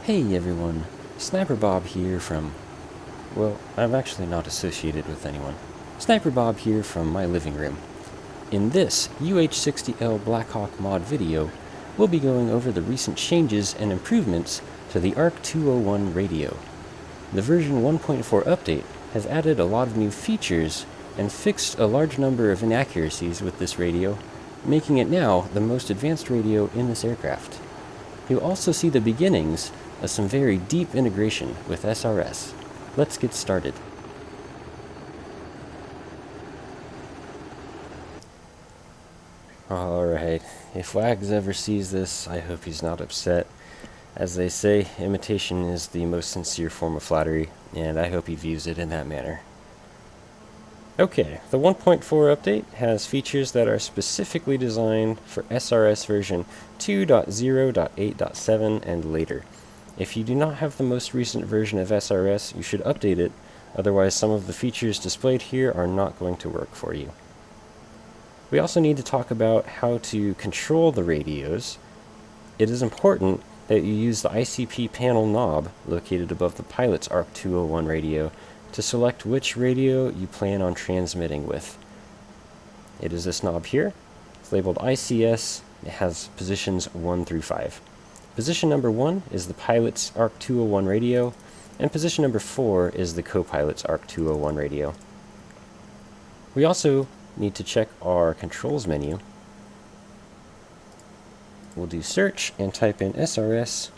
Hey everyone, Sniper Bob here from, well, I'm actually not associated with anyone. Sniper Bob here from my living room. In this UH-60L Black Hawk mod video, we'll be going over the recent changes and improvements to the ARC-201 radio. The version 1.4 update has added a lot of new features and fixed a large number of inaccuracies with this radio, making it now the most advanced radio in this aircraft. You'll also see the beginnings of some very deep integration with SRS. Let's get started. Alright, if Wags ever sees this, I hope he's not upset. As they say, imitation is the most sincere form of flattery, and I hope he views it in that manner. Okay, the 1.4 update has features that are specifically designed for SRS version 2.0.8.7 and later. If you do not have the most recent version of SRS, you should update it, otherwise some of the features displayed here are not going to work for you. We also need to talk about how to control the radios. It is important that you use the ICP panel knob located above the pilot's ARC-201 radio to select which radio you plan on transmitting with. It is this knob here. It's labeled ICS. It has positions 1 through 5. Position number 1 is the pilot's ARC-201 radio, and position number 4 is the co-pilot's ARC-201 radio. We also need to check our controls menu. We'll do search and type in SRS.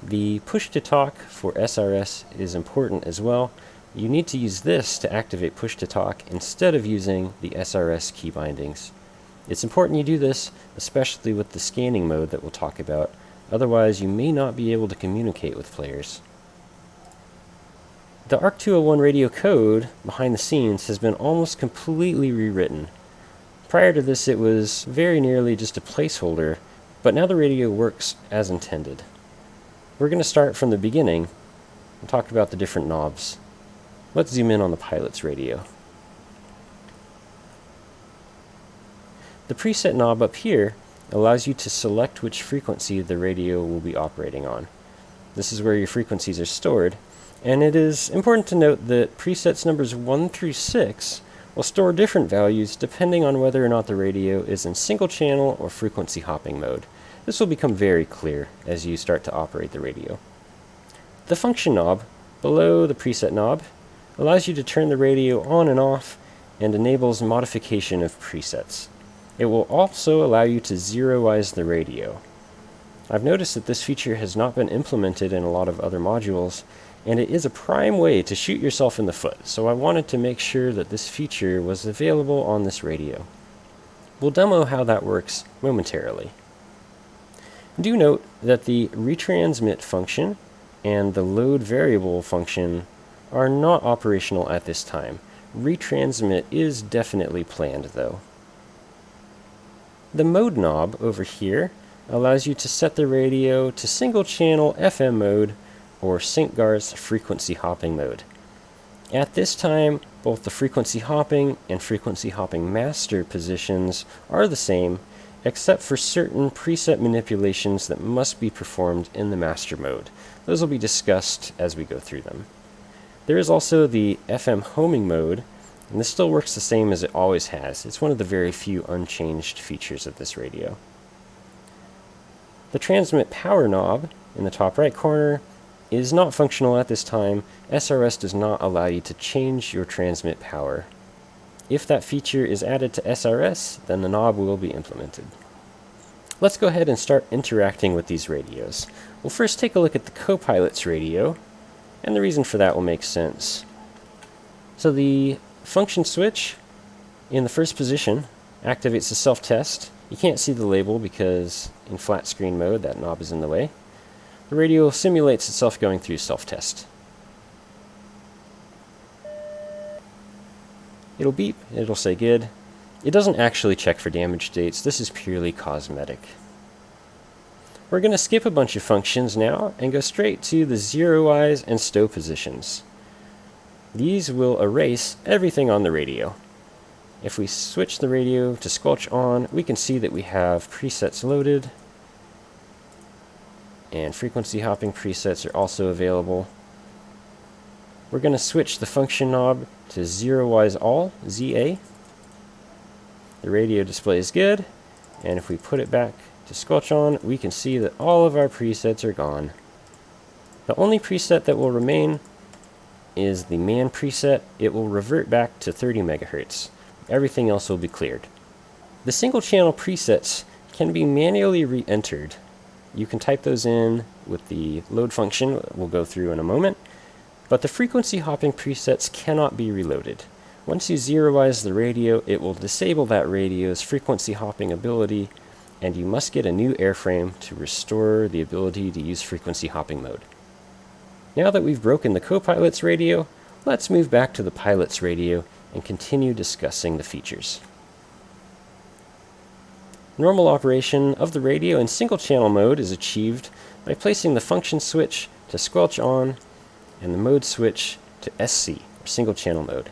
The push-to-talk for SRS is important as well. You need to use this to activate push-to-talk instead of using the SRS key bindings. It's important you do this, especially with the scanning mode that we'll talk about, otherwise you may not be able to communicate with players. The ARC-201 radio code behind the scenes has been almost completely rewritten. Prior to this it was very nearly just a placeholder, but now the radio works as intended. We're going to start from the beginning and talk about the different knobs. Let's zoom in on the pilot's radio. The preset knob up here allows you to select which frequency the radio will be operating on. This is where your frequencies are stored, and it is important to note that presets numbers 1 through 6 will store different values depending on whether or not the radio is in single channel or frequency hopping mode. This will become very clear as you start to operate the radio. The function knob below the preset knob allows you to turn the radio on and off and enables modification of presets. It will also allow you to zeroize the radio. I've noticed that this feature has not been implemented in a lot of other modules, and it is a prime way to shoot yourself in the foot, so I wanted to make sure that this feature was available on this radio. We'll demo how that works momentarily. Do note that the retransmit function and the load variable function are not operational at this time. Retransmit is definitely planned though. The mode knob over here allows you to set the radio to single channel FM mode or SINCGARS frequency hopping mode. At this time, both the frequency hopping and frequency hopping master positions are the same, except for certain preset manipulations that must be performed in the master mode. Those will be discussed as we go through them. There is also the FM homing mode, and this still works the same as it always has. It's one of the very few unchanged features of this radio. The transmit power knob in the top right corner is not functional at this time. SRS does not allow you to change your transmit power. If that feature is added to SRS, then the knob will be implemented. Let's go ahead and start interacting with these radios. We'll first take a look at the co-pilot's radio, and the reason for that will make sense. So the function switch in the first position activates the self-test. You can't see the label because in flat screen mode that knob is in the way. The radio simulates itself going through self-test. It'll beep, it'll say good. It doesn't actually check for damage states, this is purely cosmetic. We're going to skip a bunch of functions now and go straight to the Zeroize and Stow positions. These will erase everything on the radio. If we switch the radio to squelch on, we can see that we have presets loaded. and frequency hopping presets are also available. We're going to switch the function knob to Zeroize All, ZA. The radio display is good, and if we put it back to squelch on, we can see that all of our presets are gone. The only preset that will remain is the man preset. It will revert back to 30 megahertz. Everything else will be cleared. The single channel presets can be manually re-entered. You can type those in with the load function we'll go through in a moment, but the frequency hopping presets cannot be reloaded. Once you zeroize the radio, it will disable that radio's frequency hopping ability, and you must get a new airframe to restore the ability to use frequency hopping mode. Now that we've broken the co-pilot's radio, let's move back to the pilot's radio and continue discussing the features. Normal operation of the radio in single channel mode is achieved by placing the function switch to squelch on and the mode switch to SC, or single channel mode.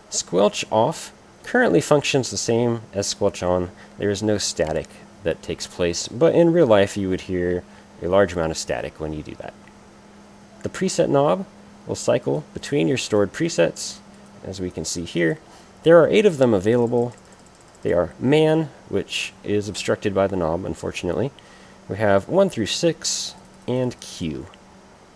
Squelch off currently functions the same as squelch on. There is no static that takes place, but in real life you would hear a large amount of static when you do that. The preset knob will cycle between your stored presets, as we can see here. There are 8 of them available. They are man, which is obstructed by the knob, unfortunately. We have 1 through 6, and Q.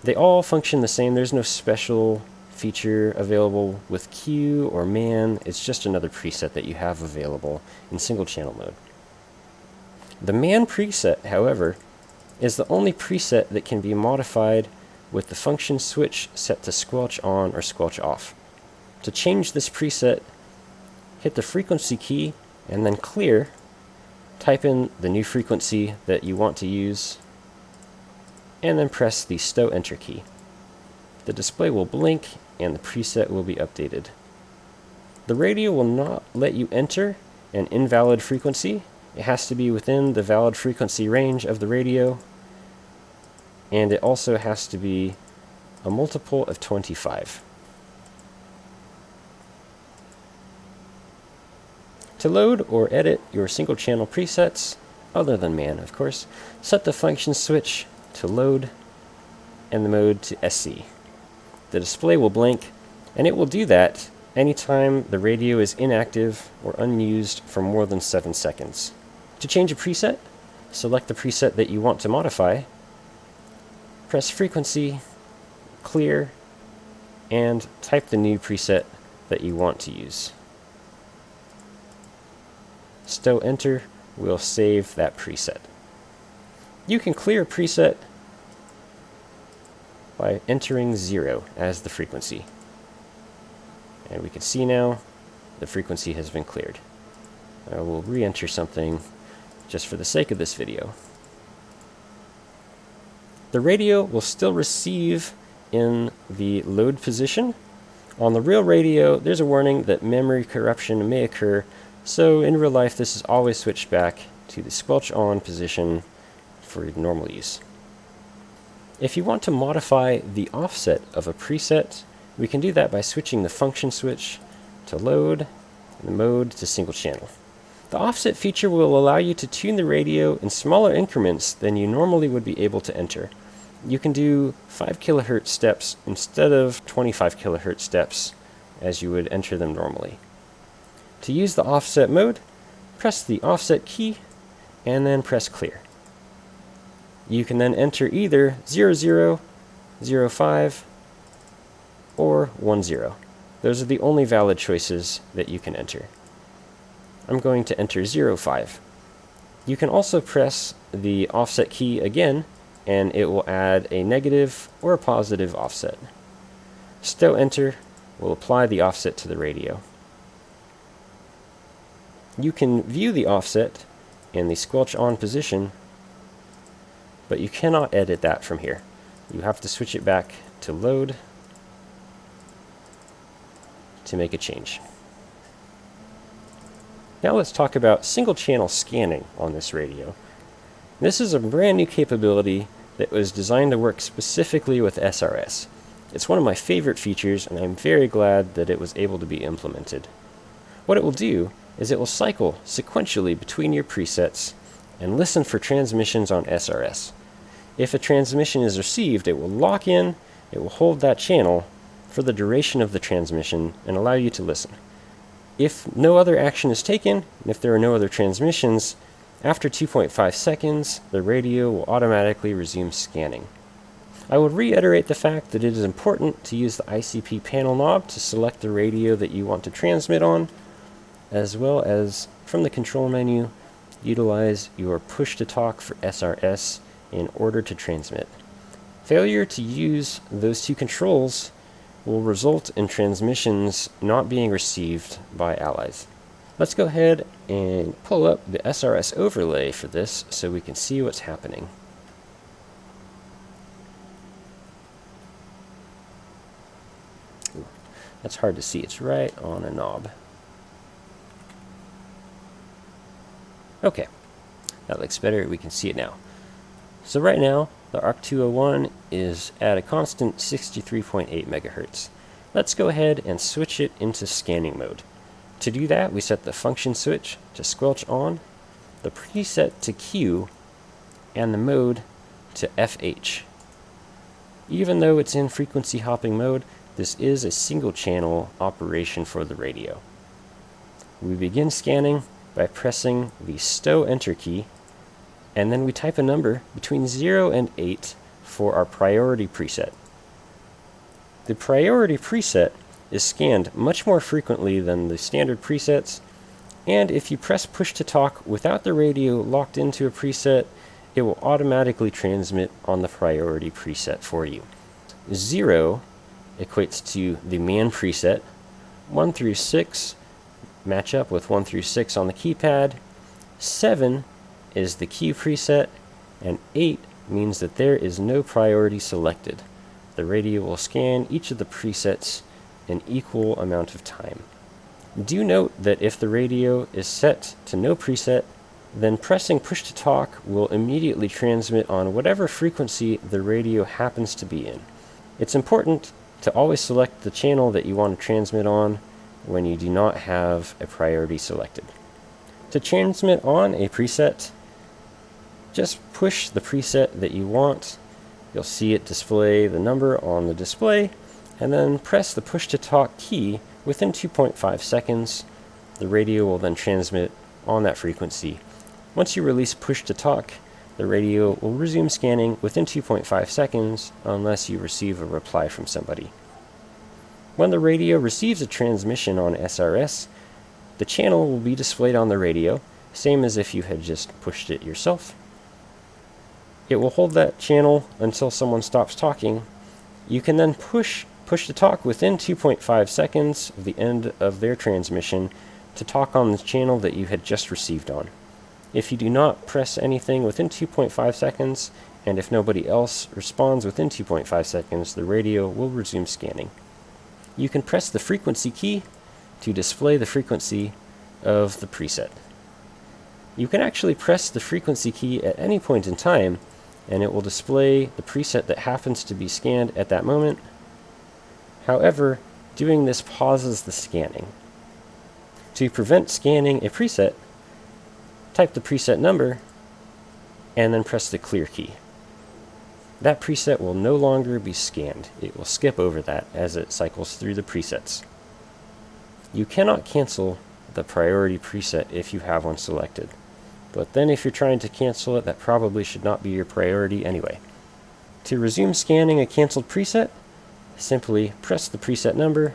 They all function the same. There's no special feature available with Q or man. It's just another preset that you have available in single channel mode. The man preset, however, is the only preset that can be modified with the function switch set to squelch on or squelch off. To change this preset, hit the frequency key and then clear. Type in the new frequency that you want to use, and then press the Stow Enter key. The display will blink and the preset will be updated. The radio will not let you enter an invalid frequency. It has to be within the valid frequency range of the radio, and it also has to be a multiple of 25. To load or edit your single channel presets, other than man of course, set the function switch to load and the mode to SC. The display will blink, and it will do that anytime the radio is inactive or unused for more than 7 seconds. To change a preset, select the preset that you want to modify, press frequency, clear, and type the new preset that you want to use. Stow Enter will save that preset. You can clear a preset by entering 0 as the frequency. And we can see now the frequency has been cleared. I will re-enter something just for the sake of this video. The radio will still receive in the load position. On the real radio, there's a warning that memory corruption may occur, so in real life this is always switched back to the squelch on position for normal use. If you want to modify the offset of a preset, we can do that by switching the function switch to load and the mode to single channel. The offset feature will allow you to tune the radio in smaller increments than you normally would be able to enter. You can do 5 kilohertz steps instead of 25 kilohertz steps as you would enter them normally. To use the offset mode, press the offset key and then press clear. You can then enter either 00, 05, or 10. Those are the only valid choices that you can enter. I'm going to enter 05. You can also press the offset key again, and it will add a negative or a positive offset. Stow Enter will apply the offset to the radio. You can view the offset in the squelch on position, but you cannot edit that from here. You have to switch it back to load to make a change. Now let's talk about single channel scanning on this radio. This is a brand new capability that was designed to work specifically with SRS. It's one of my favorite features, and I'm very glad that it was able to be implemented. What it will do is it will cycle sequentially between your presets and listen for transmissions on SRS. If a transmission is received, it will lock in, it will hold that channel for the duration of the transmission and allow you to listen. If no other action is taken, and if there are no other transmissions, after 2.5 seconds, the radio will automatically resume scanning. I would reiterate the fact that it is important to use the ICP panel knob to select the radio that you want to transmit on, as well as from the control menu, utilize your push-to-talk for SRS in order to transmit. Failure to use those two controls will result in transmissions not being received by allies. Let's go ahead and pull up the SRS overlay for this so we can see what's happening. Ooh, that's hard to see, it's right on a knob. Okay, that looks better, we can see it now. So right now, the ARC-201 is at a constant 63.8 megahertz. Let's go ahead and switch it into scanning mode. To do that, we set the function switch to squelch on, the preset to Q, and the mode to FH. Even though it's in frequency hopping mode, this is a single channel operation for the radio. We begin scanning by pressing the Stow enter key, and then we type a number between 0 and 8 for our priority preset. The priority preset is scanned much more frequently than the standard presets, and if you press push to talk without the radio locked into a preset, it will automatically transmit on the priority preset for you. 0 equates to the man preset, 1 through 6 match up with 1 through 6 on the keypad, 7 is the Q preset, and 8 means that there is no priority selected. The radio will scan each of the presets an equal amount of time. Do note that if the radio is set to no preset, then pressing push to talk will immediately transmit on whatever frequency the radio happens to be in. It's important to always select the channel that you want to transmit on when you do not have a priority selected. To transmit on a preset, just push the preset that you want. You'll see it display the number on the display, and then press the push to talk key within 2.5 seconds. The radio will then transmit on that frequency. Once you release push to talk, the radio will resume scanning within 2.5 seconds unless you receive a reply from somebody. When the radio receives a transmission on SRS, the channel will be displayed on the radio, same as if you had just pushed it yourself. It will hold that channel until someone stops talking. You can then push to talk within 2.5 seconds of the end of their transmission to talk on the channel that you had just received on. If you do not press anything within 2.5 seconds, and if nobody else responds within 2.5 seconds, the radio will resume scanning. You can press the frequency key to display the frequency of the preset. You can actually press the frequency key at any point in time, and it will display the preset that happens to be scanned at that moment. However, doing this pauses the scanning. To prevent scanning a preset, type the preset number and then press the clear key. That preset will no longer be scanned. It will skip over that as it cycles through the presets. You cannot cancel the priority preset if you have one selected, but then if you're trying to cancel it, that probably should not be your priority anyway. To resume scanning a canceled preset, simply press the preset number.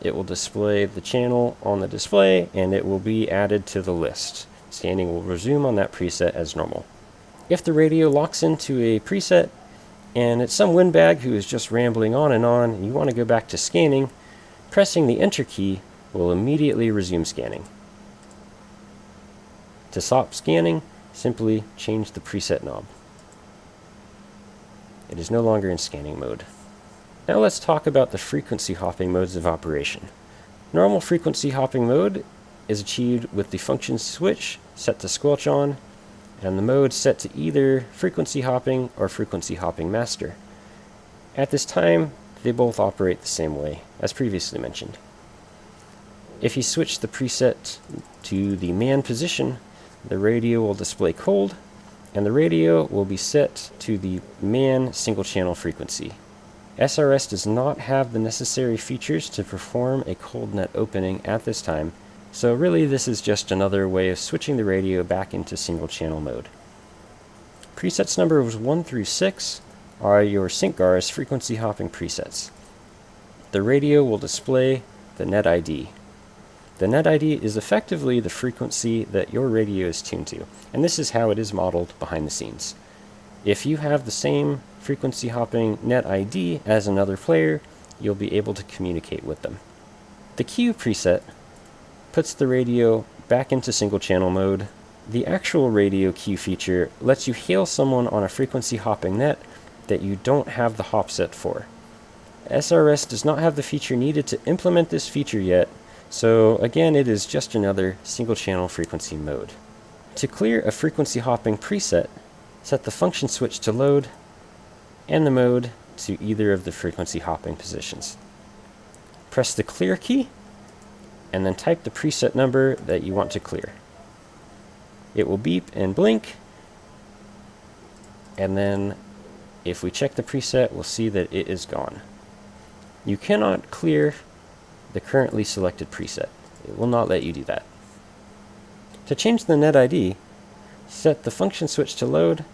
It will display the channel on the display, and it will be added to the list. Scanning will resume on that preset as normal. If the radio locks into a preset, and it's some windbag who is just rambling on, and you want to go back to scanning, pressing the enter key will immediately resume scanning. To stop scanning, simply change the preset knob. It is no longer in scanning mode. Now let's talk about the frequency hopping modes of operation. Normal frequency hopping mode is achieved with the function switch set to squelch on, and the mode set to either frequency hopping or frequency hopping master. At this time, they both operate the same way, as previously mentioned. If you switch the preset to the man position, the radio will display cold, and the radio will be set to the man single channel frequency. SRS does not have the necessary features to perform a cold net opening at this time, so really this is just another way of switching the radio back into single channel mode. Presets numbers 1 through 6 are your SINCGARS frequency hopping presets. The radio will display the net ID. The net ID is effectively the frequency that your radio is tuned to, and this is how it is modeled behind the scenes. If you have the same frequency hopping net ID as another player, you'll be able to communicate with them. The Q preset puts the radio back into single channel mode. The actual radio Q feature lets you hail someone on a frequency hopping net that you don't have the hop set for. SRS does not have the feature needed to implement this feature yet, so again it is just another single channel frequency mode. To clear a frequency hopping preset, set the function switch to load and the mode to either of the frequency hopping positions. Press the clear key and then type the preset number that you want to clear. It will beep and blink, and then if we check the preset, we'll see that it is gone. You cannot clear the currently selected preset. It will not let you do that. To change the net ID, set the function switch to load,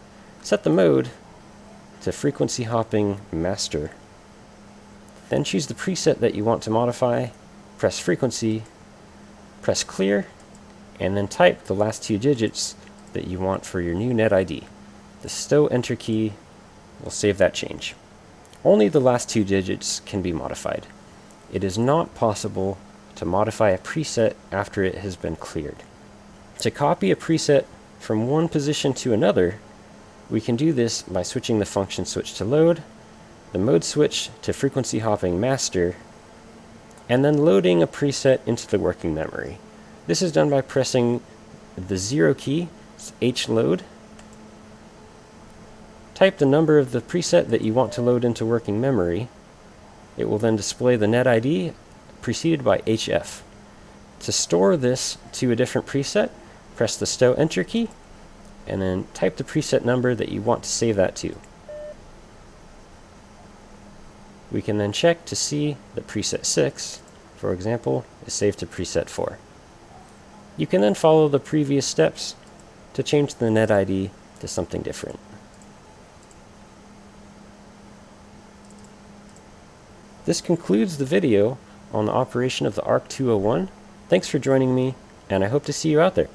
set the mode to frequency hopping master. Then choose the preset that you want to modify, press frequency, press clear, and then type the last 2 digits that you want for your new net ID. The Stow enter key will save that change. Only the last 2 digits can be modified. It is not possible to modify a preset after it has been cleared. To copy a preset from one position to another, we can do this by switching the function switch to load, the mode switch to frequency hopping master, and then loading a preset into the working memory. This is done by pressing the 0 key, H load, type the number of the preset that you want to load into working memory. It will then display the net ID preceded by HF. To store this to a different preset, press the Stow enter key and then type the preset number that you want to save that to. We can then check to see that preset 6, for example, is saved to preset 4. You can then follow the previous steps to change the net ID to something different. This concludes the video on the operation of the ARC-201. Thanks for joining me, and I hope to see you out there.